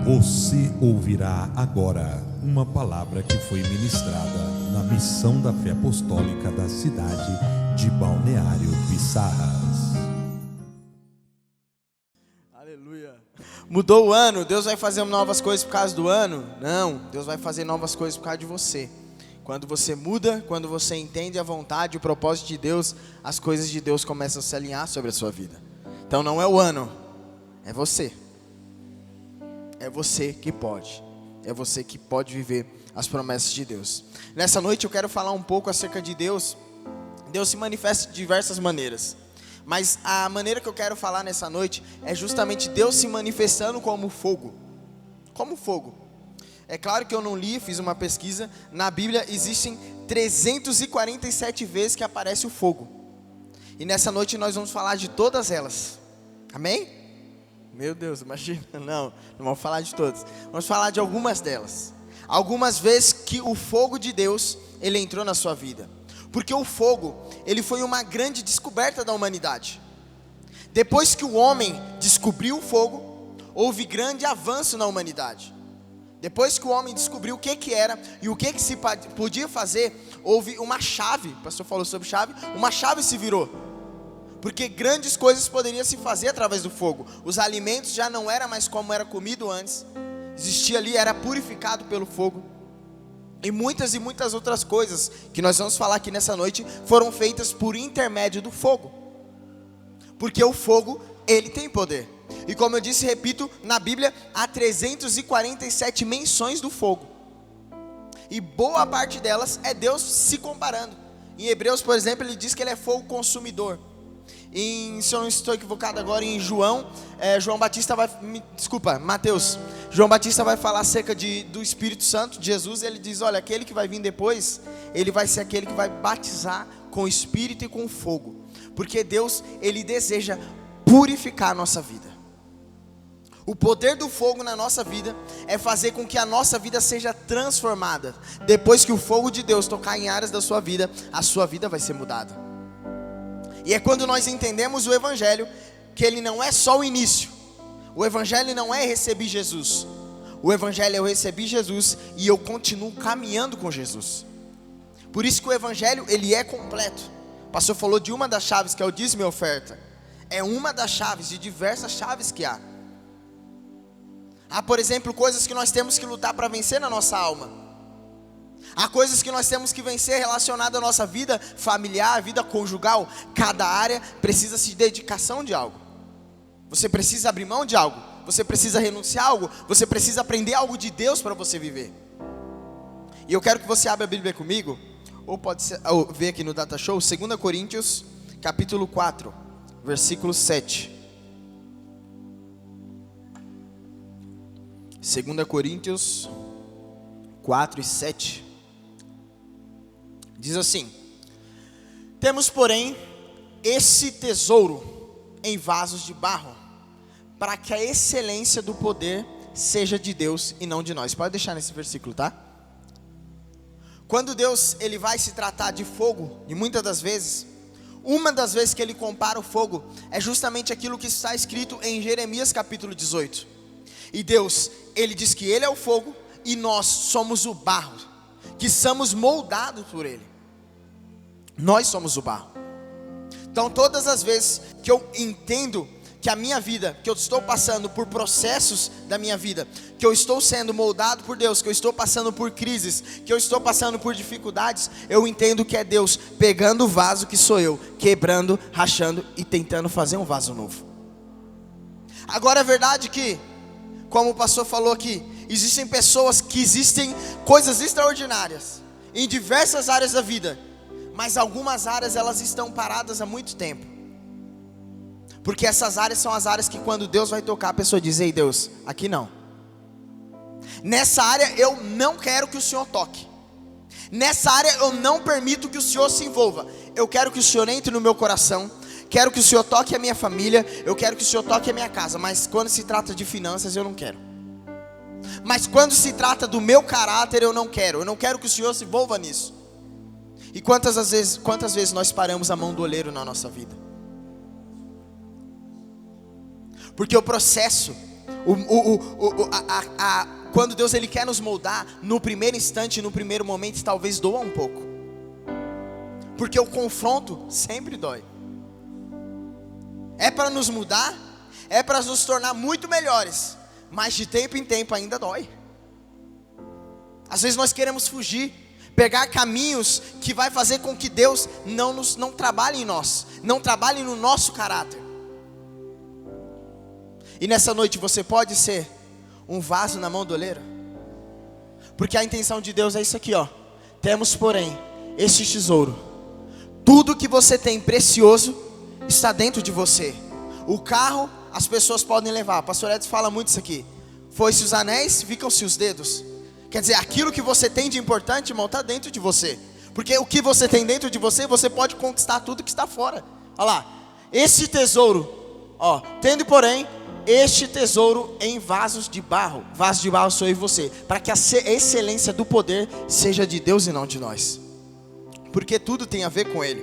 Você ouvirá agora uma palavra que foi ministrada na Missão da Fé Apostólica da cidade de Balneário Pissarras. Aleluia. Mudou o ano, Deus vai fazer novas coisas por causa do ano? Não, Deus vai fazer novas coisas por causa de você. Quando você muda, quando você entende a vontade e o propósito de Deus, as coisas de Deus começam a se alinhar sobre a sua vida. Então não é o ano, é você. É você que pode. É você que pode viver as promessas de Deus. Nessa noite eu quero falar um pouco acerca de Deus. Deus se manifesta de diversas maneiras. Mas a maneira que eu quero falar nessa noite é justamente Deus se manifestando como fogo. Como fogo. É claro que eu não li, fiz uma pesquisa. Na Bíblia existem 347 vezes que aparece o fogo. E nessa noite nós vamos falar de todas elas. Amém? Meu Deus, imagina, não vamos falar de todas. Vamos falar de algumas delas. Algumas vezes que o fogo de Deus, ele entrou na sua vida. Porque o fogo, ele foi uma grande descoberta da humanidade. Depois que o homem descobriu o fogo, houve grande avanço na humanidade. Depois que o homem descobriu o que era e o que se podia fazer, houve uma chave. O pastor falou sobre chave, uma chave se virou. Porque grandes coisas poderiam se fazer através do fogo. Os alimentos já não era mais como era comido antes. Existia ali, era purificado pelo fogo. E muitas outras coisas que nós vamos falar aqui nessa noite foram feitas por intermédio do fogo. Porque o fogo, ele tem poder. E como eu disse, repito, na Bíblia há 347 menções do fogo. E boa parte delas é Deus se comparando. Em Hebreus, por exemplo, ele diz que ele é fogo consumidor. Se eu não estou equivocado agora, em Mateus. João Batista vai falar acerca do Espírito Santo, de Jesus. Ele diz, olha, aquele que vai vir depois, ele vai ser aquele que vai batizar com o Espírito e com o fogo. Porque Deus, ele deseja purificar a nossa vida. O poder do fogo na nossa vida é fazer com que a nossa vida seja transformada. Depois que o fogo de Deus tocar em áreas da sua vida, a sua vida vai ser mudada. E é quando nós entendemos o Evangelho, que ele não é só o início. O Evangelho não é receber Jesus. O Evangelho é eu receber Jesus e eu continuo caminhando com Jesus. Por isso que o Evangelho, ele é completo. O pastor falou de uma das chaves, que é o dízimo e oferta. É uma das chaves, de diversas chaves que há. Há, por exemplo, coisas que nós temos que lutar para vencer na nossa alma. Há coisas que nós temos que vencer relacionadas à nossa vida familiar, vida conjugal. Cada área precisa de dedicação de algo. Você precisa abrir mão de algo. Você precisa renunciar a algo. Você precisa aprender algo de Deus para você viver. E eu quero que você abra a Bíblia comigo. Ou pode ser, ver aqui no Data Show, 2 Coríntios, capítulo 4, versículo 7. 2 Coríntios 4 e 7. Diz assim: temos, porém, esse tesouro em vasos de barro, para que a excelência do poder seja de Deus e não de nós. Pode deixar nesse versículo, tá? Quando Deus, ele vai se tratar de fogo, e muitas das vezes, uma das vezes que ele compara o fogo, é justamente aquilo que está escrito em Jeremias capítulo 18. E Deus, ele diz que ele é o fogo, e nós somos o barro, que somos moldados por ele. Nós somos o barro. Então todas as vezes que eu entendo que a minha vida, que eu estou passando por processos da minha vida, que eu estou sendo moldado por Deus, que eu estou passando por crises, que eu estou passando por dificuldades, eu entendo que é Deus pegando o vaso que sou eu, quebrando, rachando e tentando fazer um vaso novo. Agora é verdade que, como o pastor falou aqui, existem pessoas que existem coisas extraordinárias em diversas áreas da vida, mas algumas áreas elas estão paradas há muito tempo. Porque essas áreas são as áreas que quando Deus vai tocar, a pessoa diz: ei Deus, aqui não. Nessa área eu não quero que o Senhor toque. Nessa área eu não permito que o Senhor se envolva. Eu quero que o Senhor entre no meu coração. Quero que o Senhor toque a minha família. Eu quero que o Senhor toque a minha casa. Mas quando se trata de finanças eu não quero. Mas quando se trata do meu caráter eu não quero. Eu não quero que o Senhor se envolva nisso. E quantas vezes nós paramos a mão do oleiro na nossa vida? Porque o processo, Quando Deus ele quer nos moldar, no primeiro instante, no primeiro momento, talvez doa um pouco, porque o confronto sempre dói. É para nos mudar, é para nos tornar muito melhores, mas de tempo em tempo ainda dói. Às vezes nós queremos fugir, pegar caminhos que vai fazer com que Deus não trabalhe em nós, não trabalhe no nosso caráter. E nessa noite você pode ser um vaso na mão do oleiro, porque a intenção de Deus é isso aqui, ó. Temos, porém, este tesouro. Tudo que você tem precioso está dentro de você. O carro, as pessoas podem levar. O pastor Edson fala muito isso aqui. Foi-se os anéis, ficam-se os dedos. Quer dizer, aquilo que você tem de importante, irmão, está dentro de você. Porque o que você tem dentro de você, você pode conquistar tudo que está fora. Olha lá, este tesouro, ó, tendo porém este tesouro em vasos de barro. Vasos de barro sou eu e você, para que a excelência do poder seja de Deus e não de nós, porque tudo tem a ver com Ele.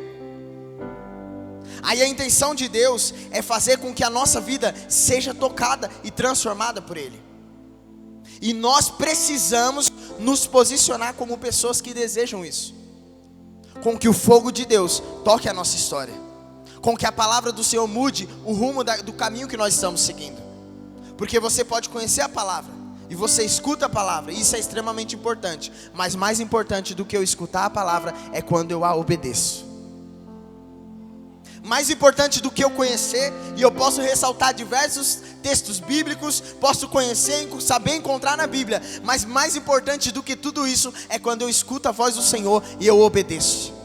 Aí a intenção de Deus é fazer com que a nossa vida seja tocada e transformada por Ele. E nós precisamos nos posicionar como pessoas que desejam isso, com que o fogo de Deus toque a nossa história, com que a palavra do Senhor mude o rumo do caminho que nós estamos seguindo. Porque você pode conhecer a palavra, e você escuta a palavra, e isso é extremamente importante. Mas mais importante do que eu escutar a palavra é quando eu a obedeço. Mais importante do que eu conhecer, e eu posso ressaltar diversos textos bíblicos, posso conhecer, saber encontrar na Bíblia, mas mais importante do que tudo isso é quando eu escuto a voz do Senhor e eu obedeço.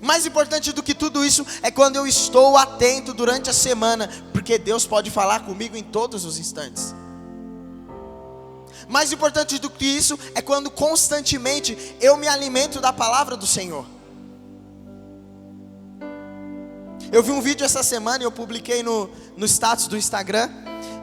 Mais importante do que tudo isso é quando eu estou atento durante a semana, porque Deus pode falar comigo em todos os instantes. Mais importante do que isso é quando constantemente eu me alimento da palavra do Senhor. Eu vi um vídeo essa semana e eu publiquei no status do Instagram.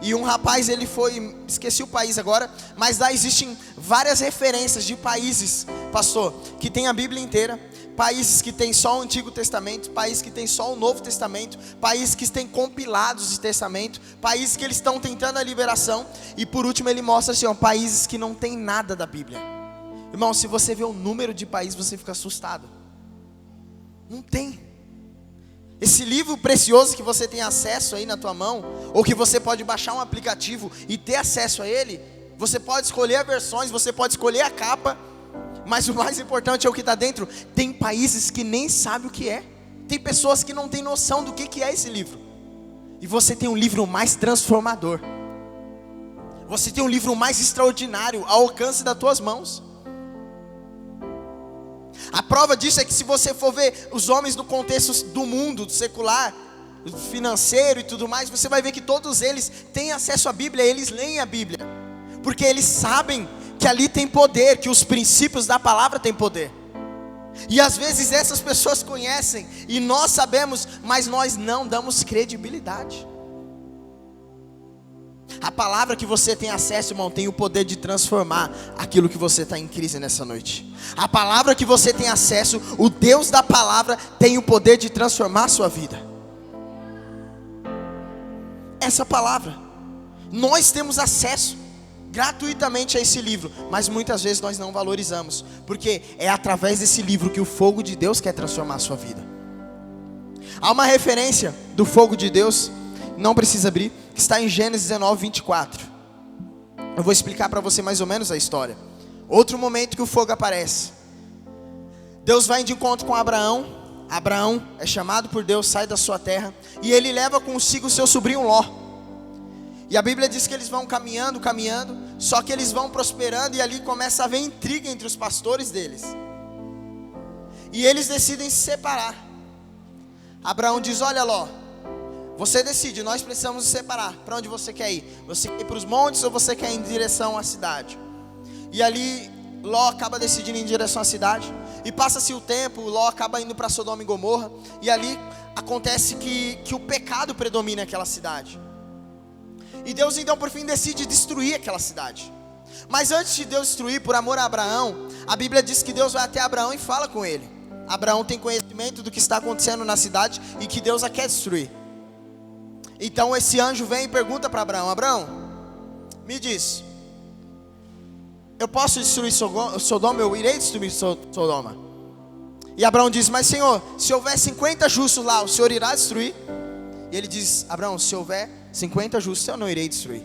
E um rapaz, ele foi, esqueci o país agora, mas lá existem várias referências de países, pastor, que tem a Bíblia inteira. Países que tem só o Antigo Testamento, países que tem só o Novo Testamento, países que têm compilados de testamento, países que eles estão tentando a liberação. E por último ele mostra assim, ó, países que não tem nada da Bíblia. Irmão, se você vê o número de países, você fica assustado. Não tem. Esse livro precioso que você tem acesso aí na tua mão, ou que você pode baixar um aplicativo e ter acesso a ele, você pode escolher as versões, você pode escolher a capa, mas o mais importante é o que está dentro. Tem países que nem sabem o que é, tem pessoas que não têm noção do que é esse livro, e você tem um livro mais transformador, você tem um livro mais extraordinário ao alcance das tuas mãos. A prova disso é que se você for ver os homens no contexto do mundo, do secular, do financeiro e tudo mais, você vai ver que todos eles têm acesso à Bíblia, eles leem a Bíblia, porque eles sabem que ali tem poder, que os princípios da palavra têm poder. E às vezes essas pessoas conhecem, e nós sabemos, mas nós não damos credibilidade. A palavra que você tem acesso, irmão, tem o poder de transformar aquilo que você está em crise nessa noite. A palavra que você tem acesso, o Deus da palavra tem o poder de transformar a sua vida. Essa palavra, nós temos acesso gratuitamente a esse livro, mas muitas vezes nós não valorizamos, porque é através desse livro que o fogo de Deus quer transformar a sua vida. Há uma referência do fogo de Deus, não precisa abrir, que está em Gênesis 19, 24. Eu vou explicar para você mais ou menos a história. Outro momento que o fogo aparece. Deus vai de encontro com Abraão. Abraão é chamado por Deus, sai da sua terra, e ele leva consigo o seu sobrinho Ló. E a Bíblia diz que eles vão caminhando, só que eles vão prosperando, e ali começa a haver intriga entre os pastores deles. E eles decidem se separar. Abraão diz, olha Ló, você decide, nós precisamos nos separar. Para onde você quer ir? Você quer ir para os montes ou você quer ir em direção à cidade? E ali Ló acaba decidindo ir em direção à cidade. E passa-se o tempo, Ló acaba indo para Sodoma e Gomorra. E ali acontece que o pecado predomina naquela cidade. E Deus então por fim decide destruir aquela cidade. Mas antes de Deus destruir, por amor a Abraão, a Bíblia diz que Deus vai até Abraão e fala com ele. Abraão tem conhecimento do que está acontecendo na cidade e que Deus a quer destruir. Então esse anjo vem e pergunta para Abraão, Abraão, me diz, eu posso destruir Sodoma? Eu irei destruir Sodoma. E Abraão diz, mas Senhor, se houver 50 justos lá, o Senhor irá destruir? E ele diz, Abraão, se houver 50 justos, eu não irei destruir.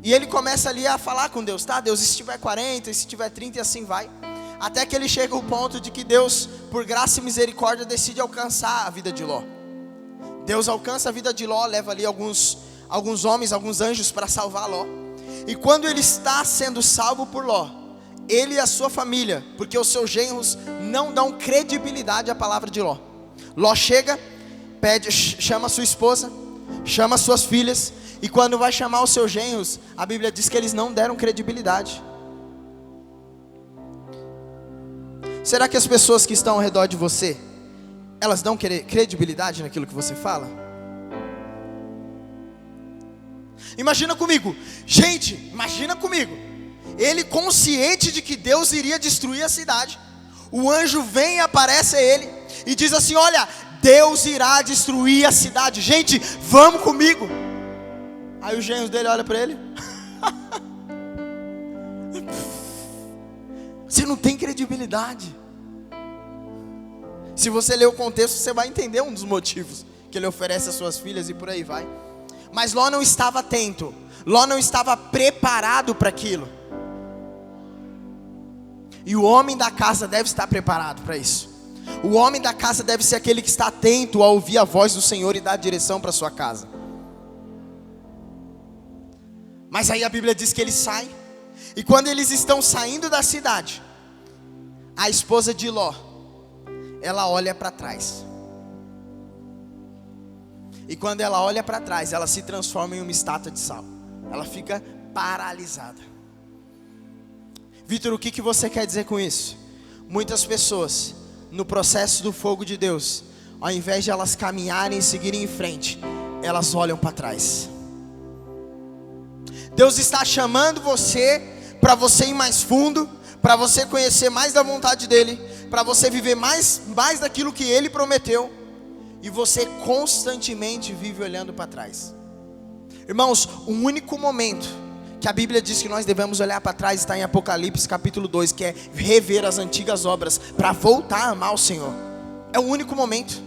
E ele começa ali a falar com Deus, tá Deus, e se tiver 40, e se tiver 30, e assim vai. Até que ele chega ao ponto de que Deus, por graça e misericórdia, decide alcançar a vida de Ló. Deus alcança a vida de Ló, leva ali alguns homens, alguns anjos para salvar Ló. E quando ele está sendo salvo por Ló, ele e a sua família, porque os seus genros não dão credibilidade à palavra de Ló. Ló chega, chama sua esposa, chama suas filhas, e quando vai chamar os seus genros, a Bíblia diz que eles não deram credibilidade. Será que as pessoas que estão ao redor de você, elas dão credibilidade naquilo que você fala? Imagina comigo, gente, imagina comigo, ele consciente de que Deus iria destruir a cidade, o anjo vem e aparece a ele, e diz assim, olha, Deus irá destruir a cidade, gente, vamos comigo. Aí os genros dele olham para ele, você não tem credibilidade. Se você ler o contexto, você vai entender um dos motivos que ele oferece às suas filhas e por aí vai. Mas Ló não estava atento, Ló não estava preparado para aquilo. E o homem da casa deve estar preparado para isso. O homem da casa deve ser aquele que está atento a ouvir a voz do Senhor e dar direção para sua casa. Mas aí a Bíblia diz que eles saem. E quando eles estão saindo da cidade, a esposa de Ló, ela olha para trás. E quando ela olha para trás, ela se transforma em uma estátua de sal. Ela fica paralisada. Vitor, o que você quer dizer com isso? Muitas pessoas, no processo do fogo de Deus, ao invés de elas caminharem e seguirem em frente, elas olham para trás. Deus está chamando você para você ir mais fundo, para você conhecer mais da vontade dEle, para você viver mais daquilo que Ele prometeu, e você constantemente vive olhando para trás. Irmãos, o único momento que a Bíblia diz que nós devemos olhar para trás está em Apocalipse capítulo 2, que é rever as antigas obras, para voltar a amar o Senhor. É o único momento.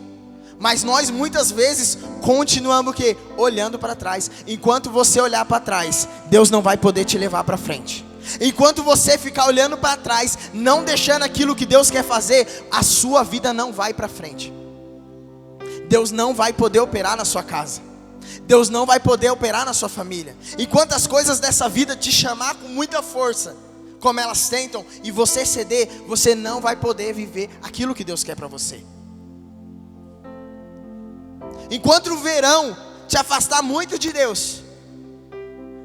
Mas nós muitas vezes continuamos o quê? Olhando para trás. Enquanto você olhar para trás, Deus não vai poder te levar para frente. Enquanto você ficar olhando para trás, não deixando aquilo que Deus quer fazer, a sua vida não vai para frente. Deus não vai poder operar na sua casa. Deus não vai poder operar na sua família. Enquanto as coisas dessa vida te chamar com muita força, como elas tentam, e você ceder, você não vai poder viver aquilo que Deus quer para você. Enquanto o verão te afastar muito de Deus,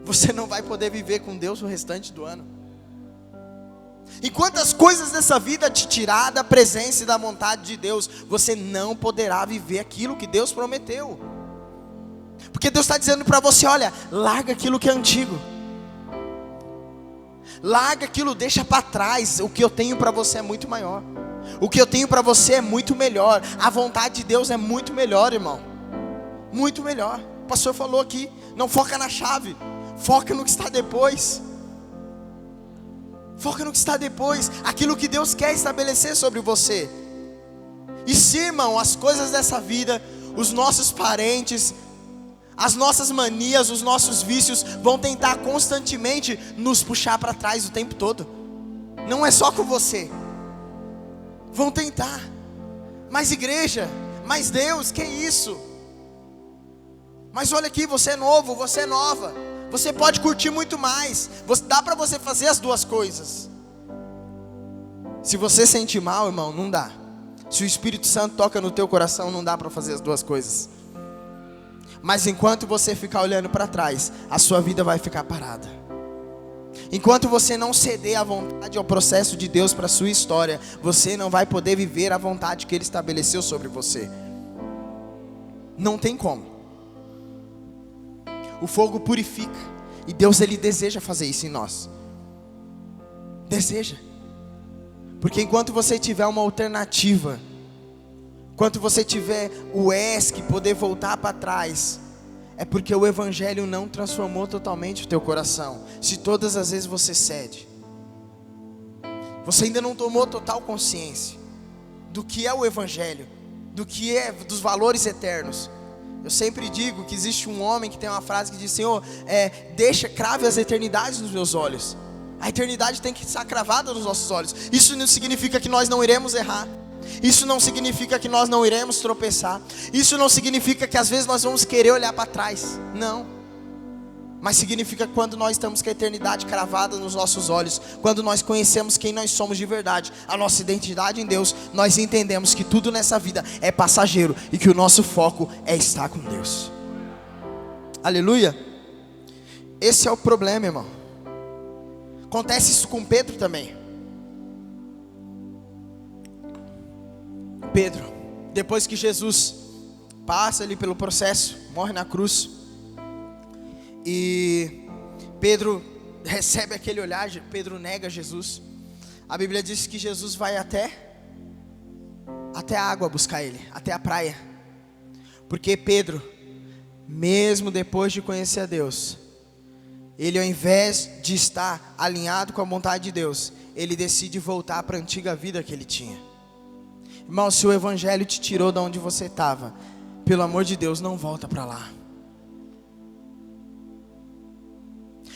você não vai poder viver com Deus o restante do ano. Enquanto as coisas dessa vida te tirar da presença e da vontade de Deus, você não poderá viver aquilo que Deus prometeu. Porque Deus está dizendo para você, olha, larga aquilo que é antigo. Larga aquilo, deixa para trás. O que eu tenho para você é muito maior. O que eu tenho para você é muito melhor. A vontade de Deus é muito melhor, irmão. Muito melhor. O pastor falou aqui, não foca na chave, foca no que está depois. Foca no que está depois, aquilo que Deus quer estabelecer sobre você. E se, irmão, as coisas dessa vida, os nossos parentes, as nossas manias, os nossos vícios vão tentar constantemente nos puxar para trás o tempo todo. Não é só com você. Vão tentar. Mas igreja, mas Deus, que isso? Mas olha aqui, você é novo, você é nova. Você pode curtir muito mais. Dá para você fazer as duas coisas. Se você sentir mal, irmão, não dá. Se o Espírito Santo toca no teu coração, não dá para fazer as duas coisas. Mas enquanto você ficar olhando para trás, a sua vida vai ficar parada. Enquanto você não ceder à vontade, ao processo de Deus para a sua história, você não vai poder viver a vontade que Ele estabeleceu sobre você. Não tem como. O fogo purifica. E Deus, Ele deseja fazer isso em nós. Deseja. Porque enquanto você tiver uma alternativa, enquanto você tiver o ESC, poder voltar para trás, é porque o evangelho não transformou totalmente o teu coração. Se todas as vezes você cede, você ainda não tomou total consciência do que é o evangelho, do que é, dos valores eternos. Eu sempre digo que existe um homem que tem uma frase que diz: Senhor, crave as eternidades nos meus olhos. A eternidade tem que estar cravada nos nossos olhos. Isso não significa que nós não iremos errar. Isso não significa que nós não iremos tropeçar. Isso não significa que às vezes nós vamos querer olhar para trás. Não. Mas significa que quando nós estamos com a eternidade cravada nos nossos olhos, quando nós conhecemos quem nós somos de verdade, a nossa identidade em Deus, nós entendemos que tudo nessa vida é passageiro e que o nosso foco é estar com Deus. Aleluia. Esse é o problema, irmão. Acontece isso com Pedro também. Pedro, depois que Jesus passa ali pelo processo, morre na cruz, e Pedro recebe aquele olhar, Pedro nega Jesus. A Bíblia diz que Jesus vai até a água buscar ele, até a praia. Porque Pedro, mesmo depois de conhecer a Deus, ele, ao invés de estar alinhado com a vontade de Deus, ele decide voltar para a antiga vida que ele tinha. Irmão, se o evangelho te tirou de onde você estava, pelo amor de Deus, não volta para lá.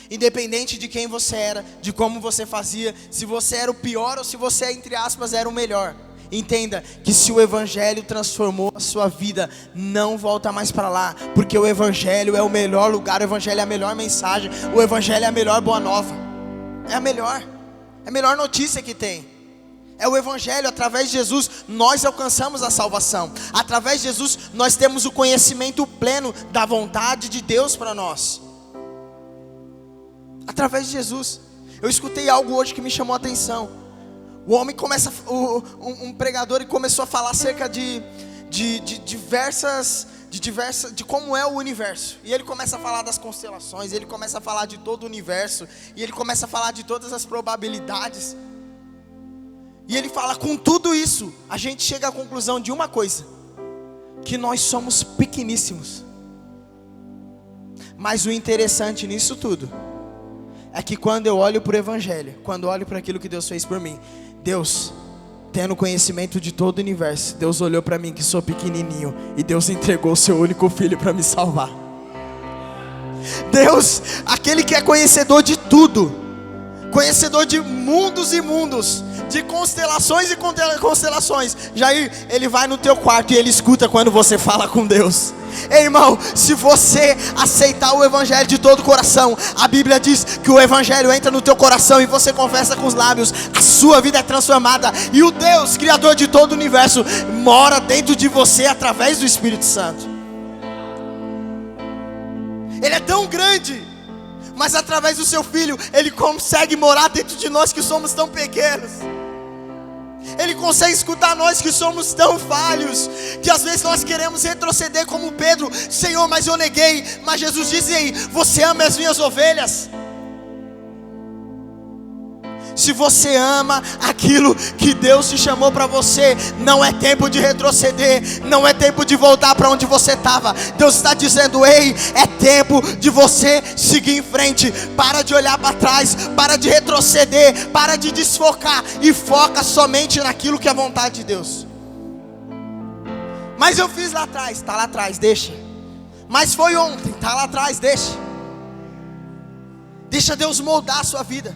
Independente de quem você era, de como você fazia, se você era o pior ou se você, entre aspas, era o melhor, entenda que se o evangelho transformou a sua vida, não volta mais para lá, porque o evangelho é o melhor lugar, o evangelho é a melhor mensagem, o evangelho é a melhor boa nova, é a melhor notícia que tem. É o evangelho. Através de Jesus nós alcançamos a salvação. Através de Jesus nós temos o conhecimento pleno da vontade de Deus para nós. Através de Jesus. Eu escutei algo hoje que me chamou a atenção. O homem começa, um pregador, e começou a falar acerca de como é o universo. E ele começa a falar das constelações, ele começa a falar de todo o universo, e ele começa a falar de todas as probabilidades. E ele fala: com tudo isso, a gente chega à conclusão de uma coisa: que nós somos pequeníssimos. Mas o interessante nisso tudo é que quando eu olho para o evangelho, quando eu olho para aquilo que Deus fez por mim, Deus, tendo conhecimento de todo o universo, Deus olhou para mim que sou pequenininho, e Deus entregou o seu único filho para me salvar. Deus, aquele que é conhecedor de tudo, conhecedor de mundos e mundos, de constelações e constelações, Jair, ele vai no teu quarto e ele escuta quando você fala com Deus. Ei, irmão, se você aceitar o evangelho de todo o coração, a Bíblia diz que o evangelho entra no teu coração e você confessa com os lábios, a sua vida é transformada, e o Deus, criador de todo o universo, mora dentro de você através do Espírito Santo. Ele é tão grande, mas através do seu Filho, Ele consegue morar dentro de nós que somos tão pequenos. Ele consegue escutar nós que somos tão falhos, que às vezes nós queremos retroceder como Pedro: Senhor, mas eu neguei. Mas Jesus disse: ei, você ama as minhas ovelhas? Se você ama aquilo que Deus te chamou para você, não é tempo de retroceder, não é tempo de voltar para onde você estava. Deus está dizendo: ei, é tempo de você seguir em frente. Para de olhar para trás, para de retroceder, para de desfocar e foca somente naquilo que é a vontade de Deus. Mas eu fiz lá atrás, está lá atrás, deixa. Mas foi ontem, está lá atrás, deixa. Deixa Deus moldar a sua vida.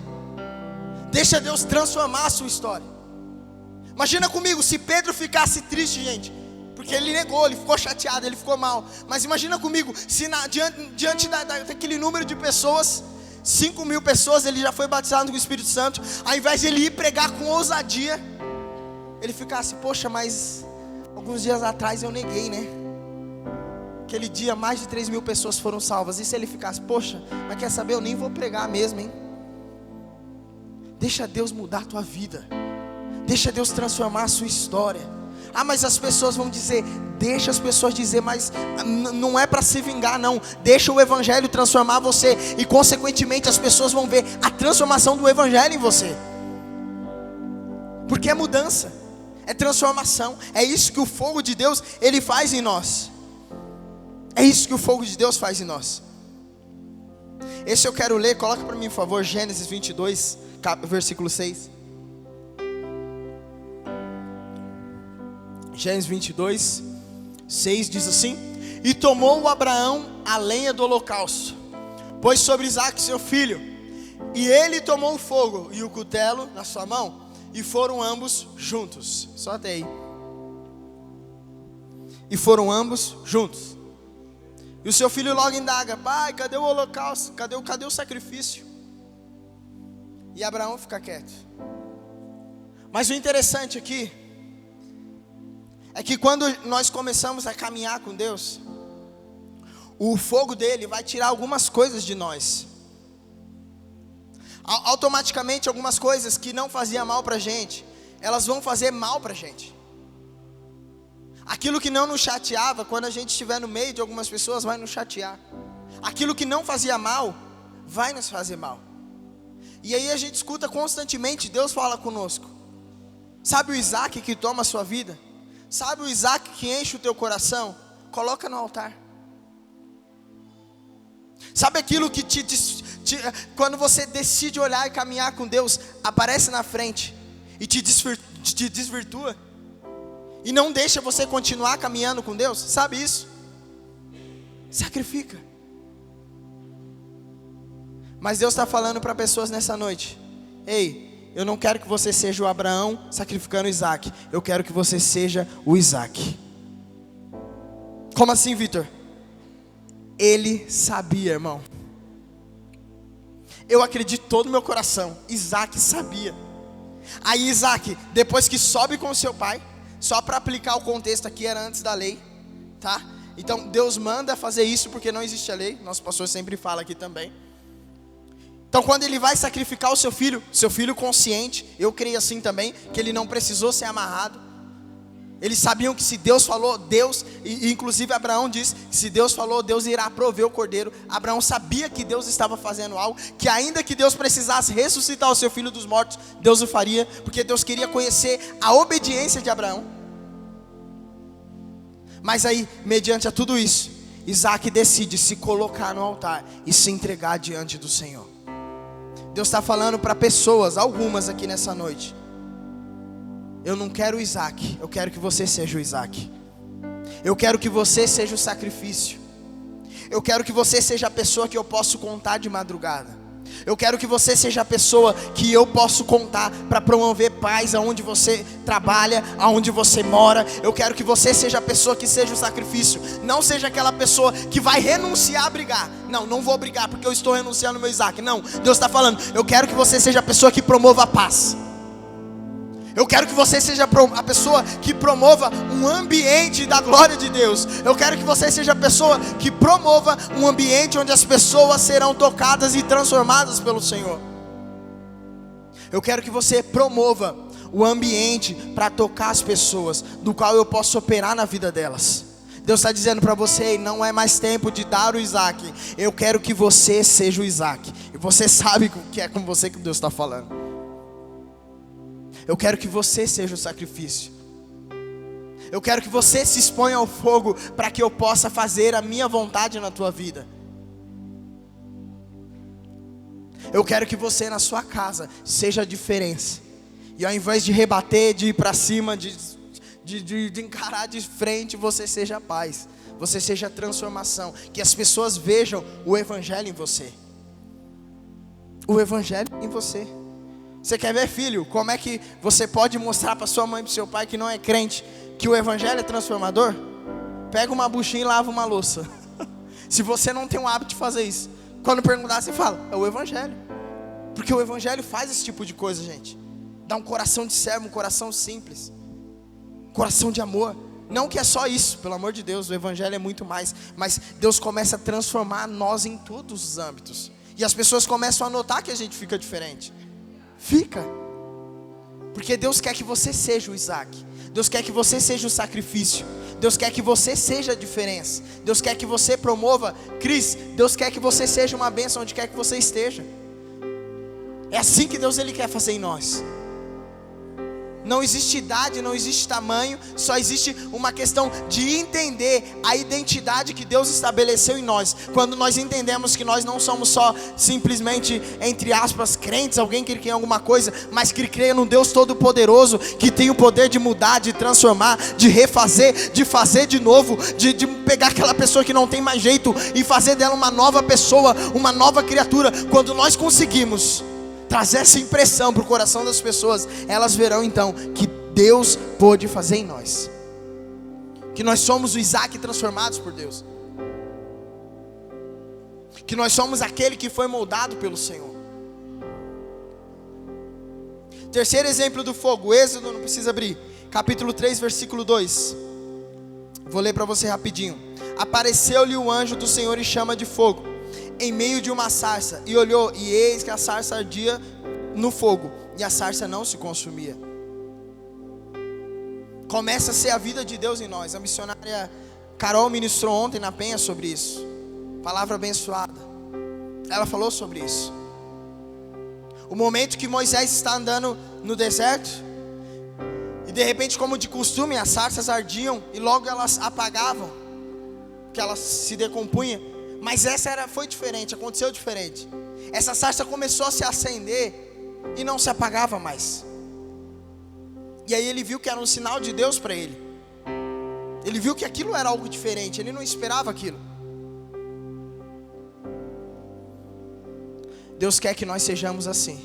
Deixa Deus transformar a sua história. Imagina comigo, se Pedro ficasse triste, gente, porque ele negou, ele ficou chateado, ele ficou mal. Mas imagina comigo, se diante daquele número de pessoas, 5.000 pessoas, ele já foi batizado com o Espírito Santo, ao invés de ele ir pregar com ousadia, ele ficasse: poxa, mas alguns dias atrás eu neguei, né? Aquele dia mais de 3.000 pessoas foram salvas. E se ele ficasse: poxa, mas quer saber, eu nem vou pregar mesmo, hein? Deixa Deus mudar a tua vida. Deixa Deus transformar a sua história. Ah, mas as pessoas vão dizer. Deixa as pessoas dizer, mas não é para se vingar, não. Deixa o evangelho transformar você, e consequentemente as pessoas vão ver a transformação do evangelho em você. Porque é mudança, é transformação. É isso que o fogo de Deus, ele faz em nós. É isso que o fogo de Deus faz em nós. Esse eu quero ler, coloca para mim, por favor, Gênesis 22, versículo 6. Gênesis 22, 6 diz assim: E tomou Abraão a lenha do holocausto, pôs sobre Isaque seu filho, e ele tomou o fogo e o cutelo na sua mão, e foram ambos juntos. Só até aí. E foram ambos juntos. E o seu filho logo indaga: pai, cadê o holocausto? Cadê o sacrifício? E Abraão fica quieto. Mas o interessante aqui é que quando nós começamos a caminhar com Deus, o fogo dele vai tirar algumas coisas de nós. Automaticamente algumas coisas que não faziam mal pra gente, elas vão fazer mal pra gente. Aquilo que não nos chateava, quando a gente estiver no meio de algumas pessoas, vai nos chatear. Aquilo que não fazia mal, vai nos fazer mal. E aí a gente escuta constantemente Deus fala conosco. Sabe o Isaque que toma a sua vida? Sabe o Isaque que enche o teu coração? Coloca no altar. Sabe aquilo que quando você decide olhar e caminhar com Deus, aparece na frente e te desvirtua? E não deixa você continuar caminhando com Deus? Sabe isso? Sacrifica. Mas Deus está falando para pessoas nessa noite: ei, eu não quero que você seja o Abraão sacrificando o Isaque. Eu quero que você seja o Isaque. Como assim, Vitor? Ele sabia, irmão. Eu acredito todo o meu coração, Isaque sabia. Aí Isaque, depois que sobe com o seu pai, só para aplicar o contexto aqui, era antes da lei, tá? Então Deus manda fazer isso porque não existe a lei. Nosso pastor sempre fala aqui também. Então quando ele vai sacrificar o seu filho consciente, eu creio assim também, que ele não precisou ser amarrado. Eles sabiam que se Deus falou, Deus, e inclusive Abraão diz que se Deus falou, Deus irá prover o cordeiro. Abraão sabia que Deus estava fazendo algo, que ainda que Deus precisasse ressuscitar o seu filho dos mortos, Deus o faria, porque Deus queria conhecer a obediência de Abraão. Mas aí, mediante a tudo isso, Isaque decide se colocar no altar e se entregar diante do Senhor. Deus está falando para pessoas, algumas aqui nessa noite: eu não quero o Isaque, eu quero que você seja o Isaque. Eu quero que você seja o sacrifício. Eu quero que você seja a pessoa que eu posso contar de madrugada. Eu quero que você seja a pessoa que eu posso contar para promover paz aonde você trabalha, aonde você mora. Eu quero que você seja a pessoa que seja o sacrifício. Não seja aquela pessoa que vai renunciar a brigar. Não vou brigar porque eu estou renunciando ao meu Isaque. Não, Deus está falando: eu quero que você seja a pessoa que promova a paz. Eu quero que você seja a pessoa que promova um ambiente da glória de Deus. Eu quero que você seja a pessoa que promova um ambiente onde as pessoas serão tocadas e transformadas pelo Senhor. Eu quero que você promova o ambiente para tocar as pessoas, do qual eu posso operar na vida delas. Deus está dizendo para você: não é mais tempo de dar o Isaque. Eu quero que você seja o Isaque. E você sabe que é com você que Deus está falando. Eu quero que você seja o sacrifício. Eu quero que você se exponha ao fogo para que eu possa fazer a minha vontade na tua vida. Eu quero que você na sua casa seja a diferença. E ao invés de rebater, de ir para cima, de encarar de frente, você seja a paz. Você seja a transformação. Que as pessoas vejam o Evangelho em você. O Evangelho em você. Você quer ver, filho, como é que você pode mostrar para sua mãe e para seu pai que não é crente, que o Evangelho é transformador? Pega uma buchinha e lava uma louça. Se você não tem o hábito de fazer isso, quando perguntar, você fala: é o Evangelho. Porque o Evangelho faz esse tipo de coisa, gente. Dá um coração de servo, um coração simples, coração de amor. Não que é só isso, pelo amor de Deus, o Evangelho é muito mais. Mas Deus começa a transformar nós em todos os âmbitos. E as pessoas começam a notar que a gente fica diferente. Fica. Porque Deus quer que você seja o Isaque. Deus quer que você seja o sacrifício. Deus quer que você seja a diferença. Deus quer que você promova. Cris, Deus quer que você seja uma bênção onde quer que você esteja. É assim que Deus Ele quer fazer em nós. Não existe idade, não existe tamanho, só existe uma questão de entender a identidade que Deus estabeleceu em nós. Quando nós entendemos que nós não somos só simplesmente, entre aspas, crentes, alguém que crê em alguma coisa, mas que crê no Deus Todo-Poderoso, que tem o poder de mudar, de transformar, de refazer, de fazer de novo, de pegar aquela pessoa que não tem mais jeito e fazer dela uma nova pessoa, uma nova criatura. Quando nós conseguimos trazer essa impressão para o coração das pessoas, elas verão então que Deus pôde fazer em nós, que nós somos o Isaac transformados por Deus, que nós somos aquele que foi moldado pelo Senhor. Terceiro exemplo do fogo, Êxodo, não precisa abrir, capítulo 3, versículo 2. Vou ler para você rapidinho. Apareceu-lhe o anjo do Senhor em chama de fogo, em meio de uma sarça, e olhou, e eis que a sarça ardia no fogo, e a sarça não se consumia. Começa a ser a vida de Deus em nós. A missionária Carol ministrou ontem na Penha sobre isso, palavra abençoada. Ela falou sobre isso. O momento que Moisés está andando no deserto, e de repente, como de costume, as sarças ardiam, e logo elas apagavam, que elas se decompunham. Mas essa foi diferente, aconteceu diferente. Essa sarça começou a se acender e não se apagava mais. E aí ele viu que era um sinal de Deus para ele. Ele viu que aquilo era algo diferente, ele não esperava aquilo. Deus quer que nós sejamos assim,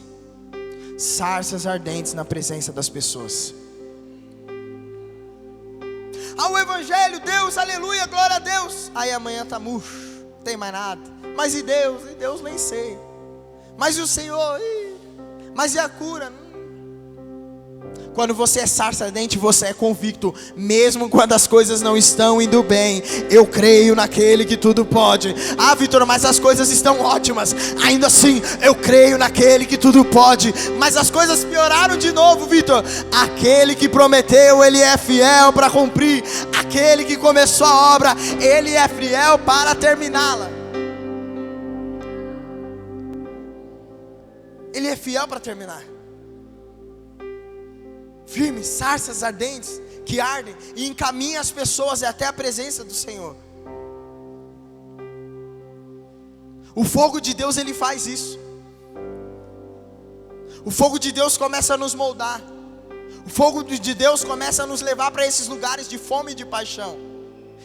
sarças ardentes na presença das pessoas. O Evangelho, Deus, aleluia, glória a Deus. Aí amanhã está murcho, não tem mais nada. Mas e Deus? E Deus nem sei. Mas e o Senhor? Mas e a cura? Quando você é sarça ardente, você é convicto. Mesmo quando as coisas não estão indo bem, eu creio naquele que tudo pode. Ah, Vitor, mas as coisas estão ótimas. Ainda assim, eu creio naquele que tudo pode. Mas as coisas pioraram de novo, Vitor. Aquele que prometeu, ele é fiel para cumprir. Aquele que começou a obra, ele é fiel para terminá-la. Ele é fiel para terminar. Firmes, sarças ardentes, que ardem e encaminham as pessoas até a presença do Senhor. O fogo de Deus, ele faz isso. O fogo de Deus começa a nos moldar. O fogo de Deus começa a nos levar para esses lugares de fome e de paixão.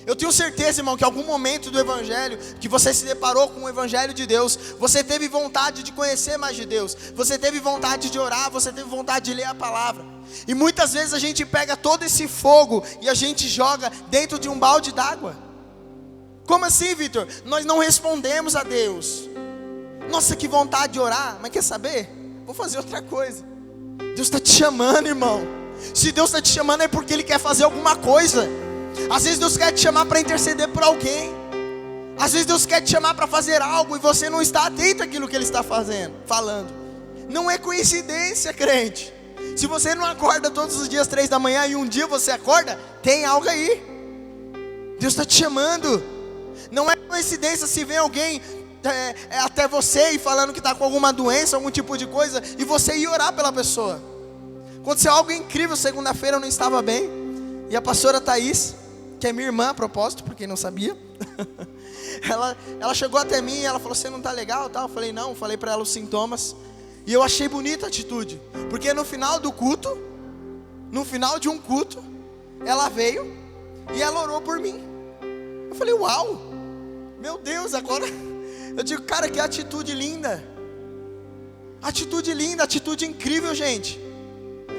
Eu tenho certeza, irmão, que em algum momento do Evangelho, que você se deparou com o Evangelho de Deus, você teve vontade de conhecer mais de Deus, você teve vontade de orar, você teve vontade de ler a palavra. E muitas vezes a gente pega todo esse fogo e a gente joga dentro de um balde d'água. Como assim, Vitor? Nós não respondemos a Deus. Nossa, que vontade de orar, mas quer saber? Vou fazer outra coisa. Deus está te chamando, irmão. Se Deus está te chamando é porque Ele quer fazer alguma coisa. Às vezes Deus quer te chamar para interceder por alguém. Às vezes Deus quer te chamar para fazer algo e você não está atento àquilo que Ele está falando. Não é coincidência, crente. Se você não acorda todos os dias 3 da manhã e um dia você acorda, tem algo aí. Deus está te chamando. Não é coincidência se vem alguém até você e falando que está com alguma doença, algum tipo de coisa, e você ir orar pela pessoa. Aconteceu algo incrível, segunda-feira eu não estava bem, e a pastora Thaís, que é minha irmã a propósito, para quem não sabia, ela chegou até mim e ela falou, você não está legal? Eu falei, não, falei para ela os sintomas. E eu achei bonita a atitude, porque no final do culto, no final de um culto, ela veio e ela orou por mim. Eu falei, uau, meu Deus, agora eu digo, cara, que atitude linda. Atitude linda, atitude incrível, gente.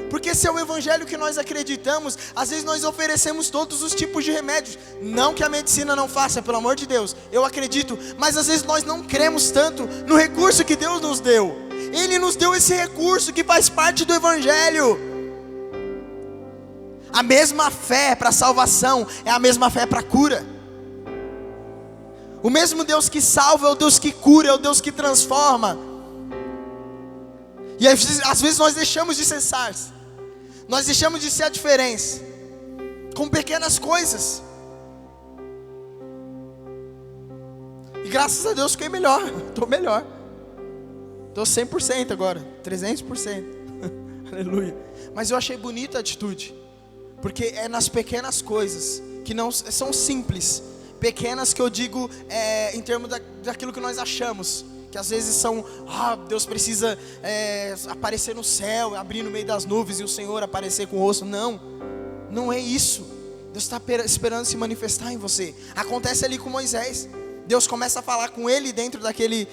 Porque esse é o Evangelho que nós acreditamos. Às vezes nós oferecemos todos os tipos de remédios. Não que a medicina não faça, pelo amor de Deus, eu acredito. Mas às vezes nós não cremos tanto no recurso que Deus nos deu. Ele nos deu esse recurso que faz parte do Evangelho. A mesma fé para a salvação é a mesma fé para a cura. O mesmo Deus que salva é o Deus que cura, é o Deus que transforma. E às vezes nós deixamos de ser sarça, nós deixamos de ser a diferença com pequenas coisas. E graças a Deus fiquei melhor, estou melhor. Estou 100% agora, 300%. Aleluia. Mas eu achei bonita a atitude, porque é nas pequenas coisas, que não são simples, pequenas que eu digo em termos daquilo que nós achamos, que às vezes são, Deus precisa aparecer no céu, abrir no meio das nuvens e o Senhor aparecer com o rosto. Não é isso. Deus está esperando se manifestar em você. Acontece ali com Moisés. Deus começa a falar com ele dentro naquele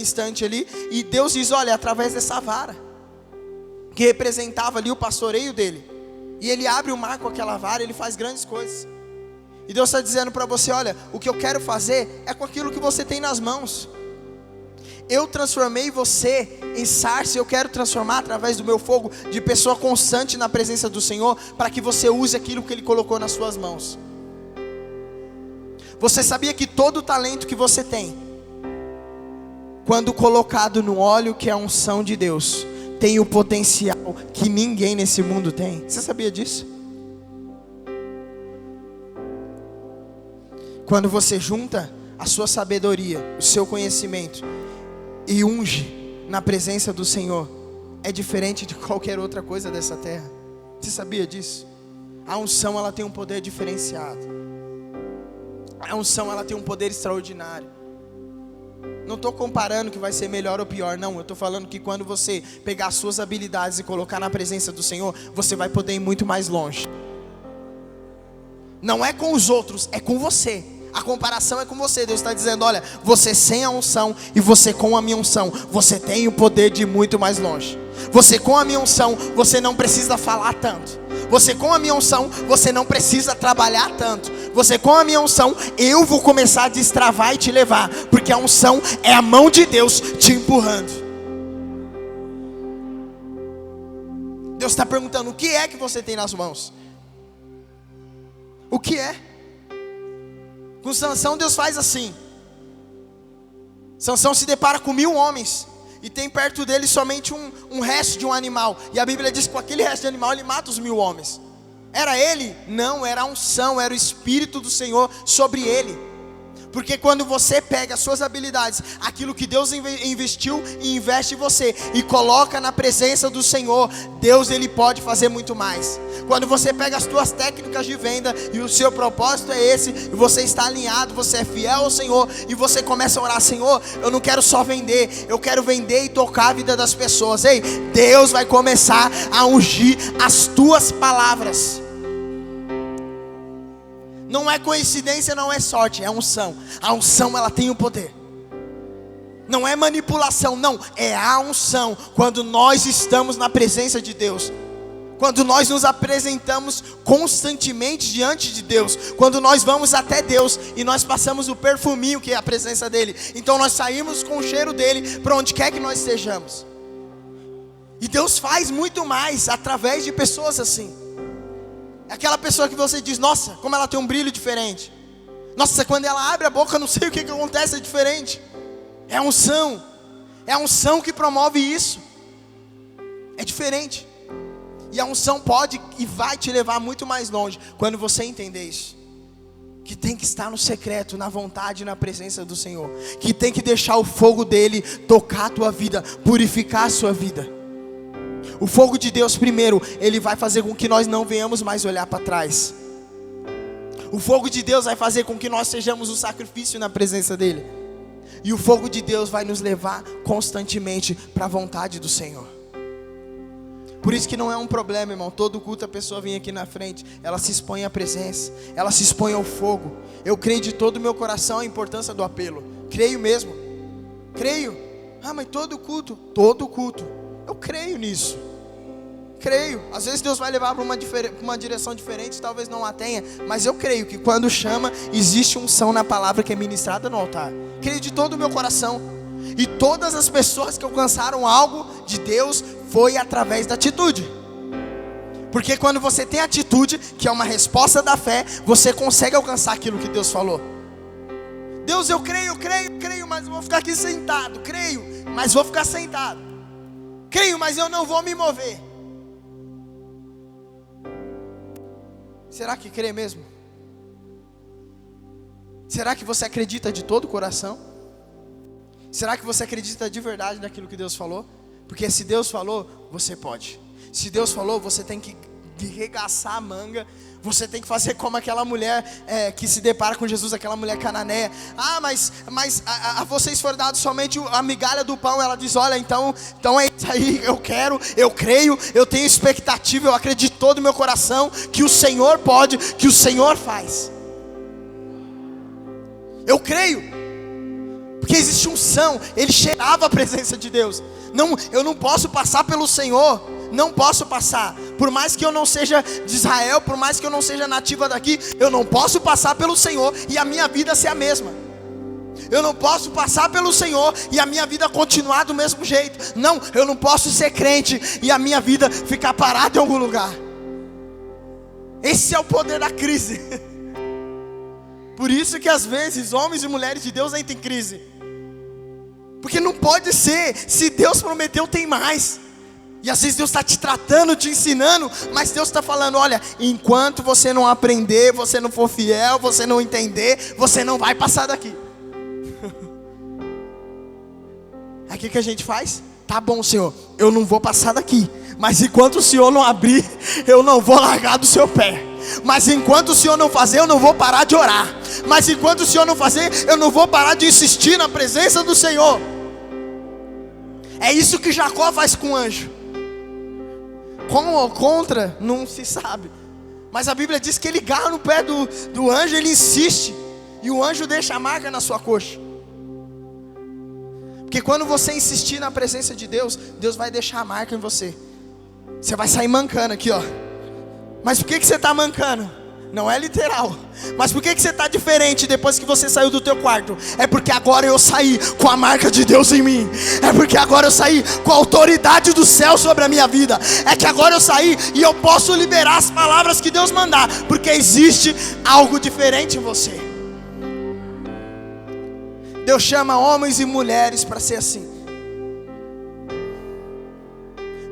instante ali, e Deus diz, olha, através dessa vara, que representava ali o pastoreio dele, e ele abre o mar com aquela vara, ele faz grandes coisas. E Deus está dizendo para você, olha, o que eu quero fazer é com aquilo que você tem nas mãos. Eu transformei você em sarça, eu quero transformar através do meu fogo, de pessoa constante na presença do Senhor, para que você use aquilo que Ele colocou nas suas mãos. Você sabia que todo o talento que você tem, quando colocado no óleo que é a unção de Deus, tem o potencial que ninguém nesse mundo tem? Você sabia disso? Quando você junta a sua sabedoria, o seu conhecimento, e unge na presença do Senhor, é diferente de qualquer outra coisa dessa terra. Você sabia disso? A unção, ela tem um poder diferenciado. A unção, ela tem um poder extraordinário. Não estou comparando que vai ser melhor ou pior, não. Eu estou falando que quando você pegar as suas habilidades e colocar na presença do Senhor, você vai poder ir muito mais longe. Não é com os outros, é com você. A comparação é com você. Deus está dizendo, olha, você sem a unção e você com a minha unção, você tem o poder de ir muito mais longe. Você com a minha unção, você não precisa falar tanto. Você com a minha unção, você não precisa trabalhar tanto. Você com a minha unção, eu vou começar a destravar e te levar, porque a unção é a mão de Deus te empurrando. Deus está perguntando, o que é que você tem nas mãos? O que é? Com Sansão, Deus faz assim. Sansão se depara com 1000 homens, e tem perto dele somente um resto de um animal. E a Bíblia diz que com aquele resto de animal ele mata os 1000 homens. Era ele? Não, era a unção, era o Espírito do Senhor sobre ele. Porque quando você pega as suas habilidades, aquilo que Deus investiu e investe em você, e coloca na presença do Senhor, Deus, Ele pode fazer muito mais. Quando você pega as tuas técnicas de venda, e o seu propósito é esse, e você está alinhado, você é fiel ao Senhor, e você começa a orar, Senhor, eu não quero só vender, eu quero vender e tocar a vida das pessoas. Ei, Deus vai começar a ungir as tuas palavras. Não é coincidência, não é sorte, é unção. A unção, ela tem o poder. Não é manipulação, não, é a unção. Quando nós estamos na presença de Deus, quando nós nos apresentamos constantemente diante de Deus, quando nós vamos até Deus e nós passamos o perfuminho que é a presença dEle, então nós saímos com o cheiro dEle para onde quer que nós estejamos. E Deus faz muito mais através de pessoas assim. É aquela pessoa que você diz, nossa, como ela tem um brilho diferente. Nossa, quando ela abre a boca, eu não sei o que acontece, é diferente. É a unção. É a unção que promove isso. É diferente. E a unção pode e vai te levar muito mais longe quando você entender isso. Que tem que estar no secreto, na vontade e na presença do Senhor. Que tem que deixar o fogo dele tocar a tua vida, purificar a sua vida. O fogo de Deus primeiro, ele vai fazer com que nós não venhamos mais olhar para trás. O fogo de Deus vai fazer com que nós sejamos um sacrifício na presença dele. E o fogo de Deus vai nos levar constantemente para a vontade do Senhor. Por isso que não é um problema, irmão, todo culto a pessoa vem aqui na frente, ela se expõe à presença, ela se expõe ao fogo. Eu creio de todo o meu coração a importância do apelo, creio mesmo, creio. Mas todo culto, eu creio nisso. Creio. Às vezes Deus vai levar para uma direção diferente, talvez não a tenha, mas eu creio que quando chama, existe unção na palavra que é ministrada no altar. Creio de todo o meu coração. E todas as pessoas que alcançaram algo de Deus foi através da atitude. Porque quando você tem atitude, que é uma resposta da fé, você consegue alcançar aquilo que Deus falou. Deus, eu creio, mas eu vou ficar aqui sentado. Creio, mas vou ficar sentado. Creio, mas eu não vou me mover. Será que crê mesmo? Será que você acredita de todo o coração? Será que você acredita de verdade naquilo que Deus falou? Porque se Deus falou, você pode. Se Deus falou, você tem que regaçar a manga. Você tem que fazer como aquela mulher que se depara com Jesus, aquela mulher cananeia. Mas a vocês foram dados somente a migalha do pão. Ela diz, olha, então é isso aí, eu quero, eu creio, eu tenho expectativa, eu acredito todo o meu coração que o Senhor pode, que o Senhor faz. Eu creio, porque existe unção, ele cheirava a presença de Deus. Não, eu não posso passar pelo Senhor. Não posso passar, por mais que eu não seja de Israel, por mais que eu não seja nativa daqui, eu não posso passar pelo Senhor e a minha vida ser a mesma. Eu não posso passar pelo Senhor e a minha vida continuar do mesmo jeito. Não, eu não posso ser crente e a minha vida ficar parada em algum lugar. Esse é o poder da crise. Por isso que às vezes homens e mulheres de Deus entram em crise. Porque não pode ser, se Deus prometeu tem mais. E às vezes Deus está te tratando, te ensinando, mas Deus está falando, olha, enquanto você não aprender, você não for fiel, você não entender, você não vai passar daqui. Aí o que a gente faz? Tá bom, Senhor, eu não vou passar daqui, mas enquanto o Senhor não abrir, eu não vou largar do seu pé. Mas enquanto o Senhor não fazer, eu não vou parar de orar. Mas enquanto o Senhor não fazer, eu não vou parar de insistir na presença do Senhor. É isso que Jacó faz com o anjo. Como ou contra, não se sabe. Mas a Bíblia diz que ele garra no pé do anjo, ele insiste. E o anjo deixa a marca na sua coxa. Porque quando você insistir na presença de Deus, Deus vai deixar a marca em você. Você vai sair mancando aqui, ó. Mas por que você está mancando? Não é literal. Mas por que você está diferente depois que você saiu do teu quarto? É porque agora eu saí com a marca de Deus em mim. É porque agora eu saí com a autoridade do céu sobre a minha vida. É que agora eu saí e eu posso liberar as palavras que Deus mandar. Porque existe algo diferente em você. Deus chama homens e mulheres para ser assim.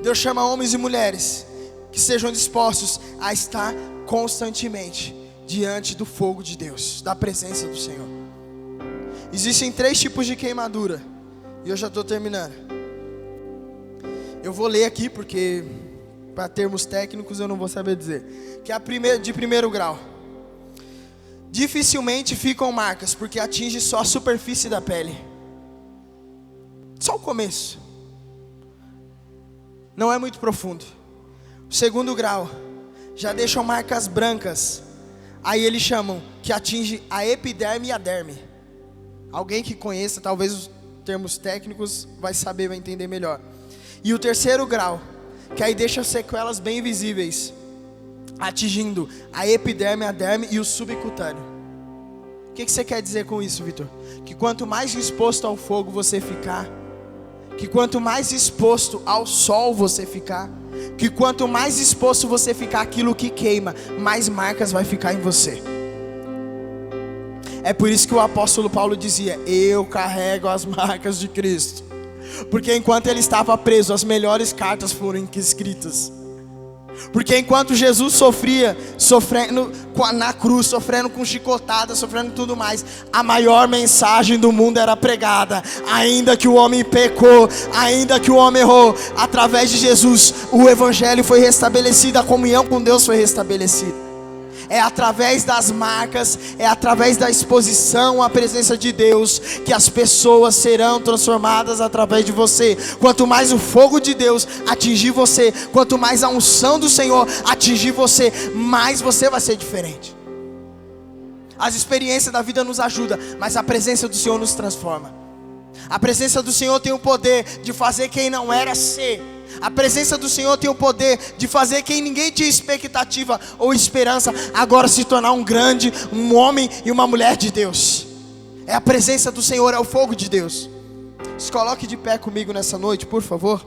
Deus chama homens e mulheres que sejam dispostos a estar constantemente diante do fogo de Deus, da presença do Senhor. Existem 3 tipos de queimadura, e eu já estou terminando. Eu vou ler aqui porque para termos técnicos eu não vou saber dizer. Que é a de primeiro grau. Dificilmente ficam marcas, porque atinge só a superfície da pele. Só o começo. Não é muito profundo. O segundo grau já deixam marcas brancas. Aí eles chamam que atinge a epiderme e a derme. Alguém que conheça, talvez os termos técnicos vai saber, vai entender melhor. E o terceiro grau, que aí deixa sequelas bem visíveis, atingindo a epiderme, a derme e o subcutâneo. O que você quer dizer com isso, Vitor? Que quanto mais exposto ao fogo você ficar, que quanto mais exposto ao sol você ficar, que quanto mais exposto você ficar àquilo que queima, mais marcas vai ficar em você. É por isso que o apóstolo Paulo dizia: eu carrego as marcas de Cristo. Porque enquanto ele estava preso, as melhores cartas foram escritas. Porque enquanto Jesus sofrendo na cruz, sofrendo com chicotada, sofrendo tudo mais, a maior mensagem do mundo era pregada. Ainda que o homem pecou, ainda que o homem errou, através de Jesus o evangelho foi restabelecido, a comunhão com Deus foi restabelecida. É através das marcas, é através da exposição à presença de Deus que as pessoas serão transformadas através de você. Quanto mais o fogo de Deus atingir você, quanto mais a unção do Senhor atingir você, mais você vai ser diferente. As experiências da vida nos ajudam, mas a presença do Senhor nos transforma. A presença do Senhor tem o poder de fazer quem não era ser. A presença do Senhor tem o poder de fazer quem ninguém tinha expectativa ou esperança agora se tornar um homem e uma mulher de Deus. É a presença do Senhor, é o fogo de Deus. Se coloque de pé comigo nessa noite, por favor.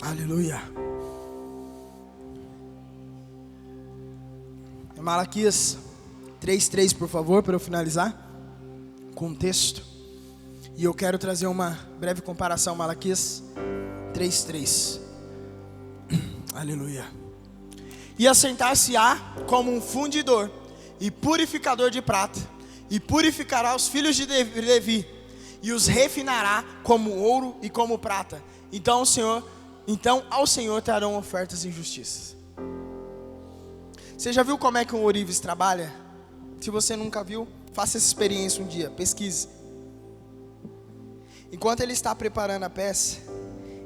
Aleluia. Malaquias 3:3, por favor, para eu finalizar com o texto. E eu quero trazer uma breve comparação. Malaquias 3:3. Aleluia. E assentar-se-á como um fundidor, e purificador de prata, e purificará os filhos de Levi, e os refinará como ouro e como prata. Então ao Senhor trarão ofertas e justiças. Você já viu como é que um ourives trabalha? Se você nunca viu, faça essa experiência um dia, pesquise. Enquanto ele está preparando a peça,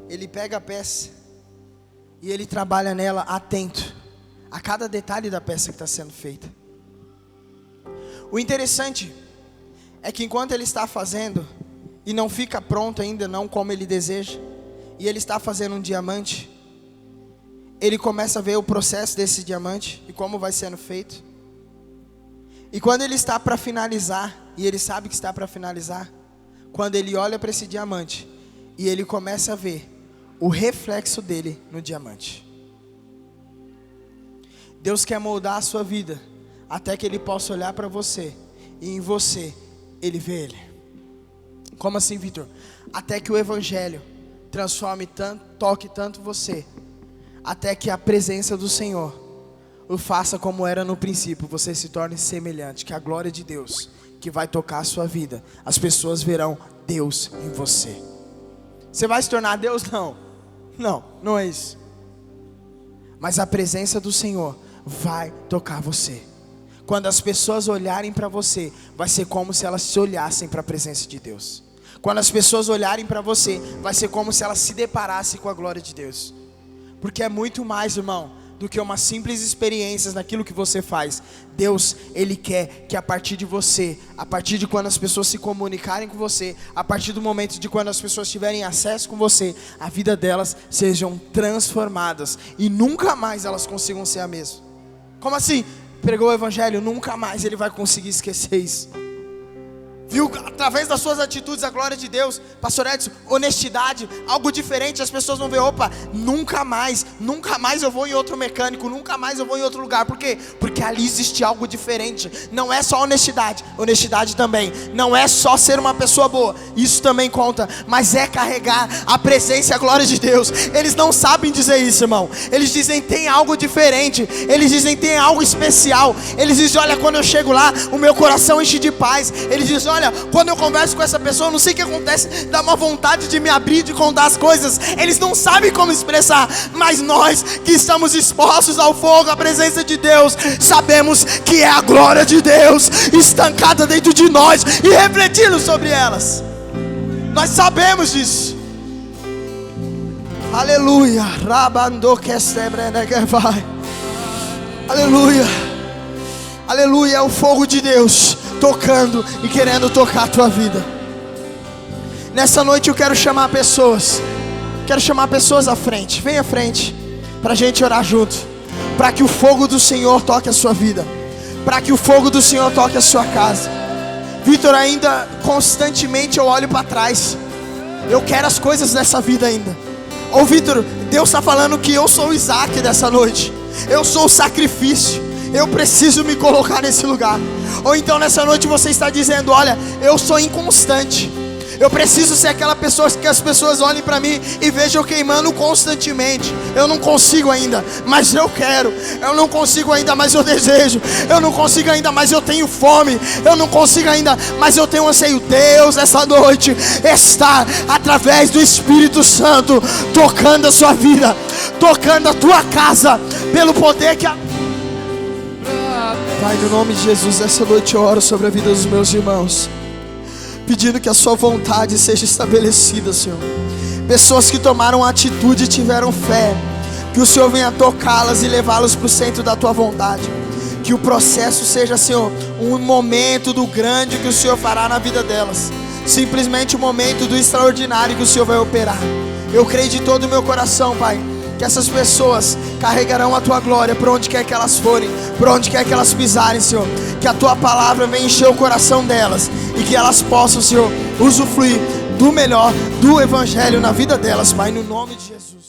ele pega a peça e ele trabalha nela atento a cada detalhe da peça que está sendo feita. O interessante é que enquanto ele está fazendo e não fica pronto ainda, não como ele deseja, e ele está fazendo um diamante, ele começa a ver o processo desse diamante e como vai sendo feito. E quando ele está para finalizar, e ele sabe que está para finalizar, quando ele olha para esse diamante e ele começa a ver o reflexo dele no diamante. Deus quer moldar a sua vida até que ele possa olhar para você e em você ele vê ele. Como assim, Vitor? Até que o evangelho transforme tanto, toque tanto você, até que a presença do Senhor o faça como era no princípio, você se torne semelhante, que a glória de Deus que vai tocar a sua vida, as pessoas verão Deus em você. Você vai se tornar Deus? Não é isso. Mas a presença do Senhor vai tocar você. Quando as pessoas olharem para você, vai ser como se elas se olhassem para a presença de Deus. Quando as pessoas olharem para você, vai ser como se elas se deparassem com a glória de Deus. Porque é muito mais, irmão, do que uma simples experiência naquilo que você faz. Deus, Ele quer que a partir de você, a partir de quando as pessoas se comunicarem com você, a partir do momento de quando as pessoas tiverem acesso com você, a vida delas sejam transformadas e nunca mais elas consigam ser a mesma. Como assim? Pregou o evangelho, nunca mais ele vai conseguir esquecer isso. Viu, através das suas atitudes, a glória de Deus. Pastor Edson, honestidade, algo diferente. As pessoas vão ver, opa, nunca mais eu vou em outro mecânico, nunca mais eu vou em outro lugar. Por quê? Porque ali existe algo diferente. Não é só honestidade também. Não é só ser uma pessoa boa, isso também conta. Mas é carregar a presença e a glória de Deus. Eles não sabem dizer isso, irmão. Eles dizem, tem algo diferente. Eles dizem, tem algo especial. Eles dizem, olha, quando eu chego lá, o meu coração enche de paz. Eles dizem, olha, quando eu converso com essa pessoa, eu não sei o que acontece, dá uma vontade de me abrir, de contar as coisas. Eles não sabem como expressar, mas nós que estamos expostos ao fogo, à presença de Deus, sabemos que é a glória de Deus estancada dentro de nós e refletindo sobre elas. Nós sabemos disso. Aleluia. Aleluia. Aleluia, é o fogo de Deus tocando e querendo tocar a tua vida. Nessa noite eu quero chamar pessoas à frente. Vem à frente para a gente orar junto, para que o fogo do Senhor toque a sua vida, para que o fogo do Senhor toque a sua casa. Vitor, ainda constantemente eu olho para trás, eu quero as coisas dessa vida ainda. Ô Vitor, Deus está falando que eu sou o Isaac dessa noite, eu sou o sacrifício, eu preciso me colocar nesse lugar. Ou então nessa noite você está dizendo, olha, eu sou inconstante, eu preciso ser aquela pessoa que as pessoas olhem para mim e vejam eu queimando constantemente. Eu não consigo ainda, mas eu quero. Eu não consigo ainda, mas eu desejo. Eu não consigo ainda, mas eu tenho fome. Eu não consigo ainda, mas eu tenho anseio. Deus, essa noite, está através do Espírito Santo tocando a sua vida, tocando a tua casa, pelo poder que Pai, no nome de Jesus, essa noite eu oro sobre a vida dos meus irmãos, pedindo que a sua vontade seja estabelecida, Senhor. Pessoas que tomaram atitude e tiveram fé, que o Senhor venha tocá-las e levá-las para o centro da tua vontade. Que o processo seja, Senhor, um momento do grande que o Senhor fará na vida delas, simplesmente um momento do extraordinário que o Senhor vai operar. Eu creio de todo o meu coração, Pai, que essas pessoas carregarão a tua glória por onde quer que elas forem, por onde quer que elas pisarem, Senhor. Que a tua palavra venha encher o coração delas e que elas possam, Senhor, usufruir do melhor do evangelho na vida delas, Pai, no nome de Jesus.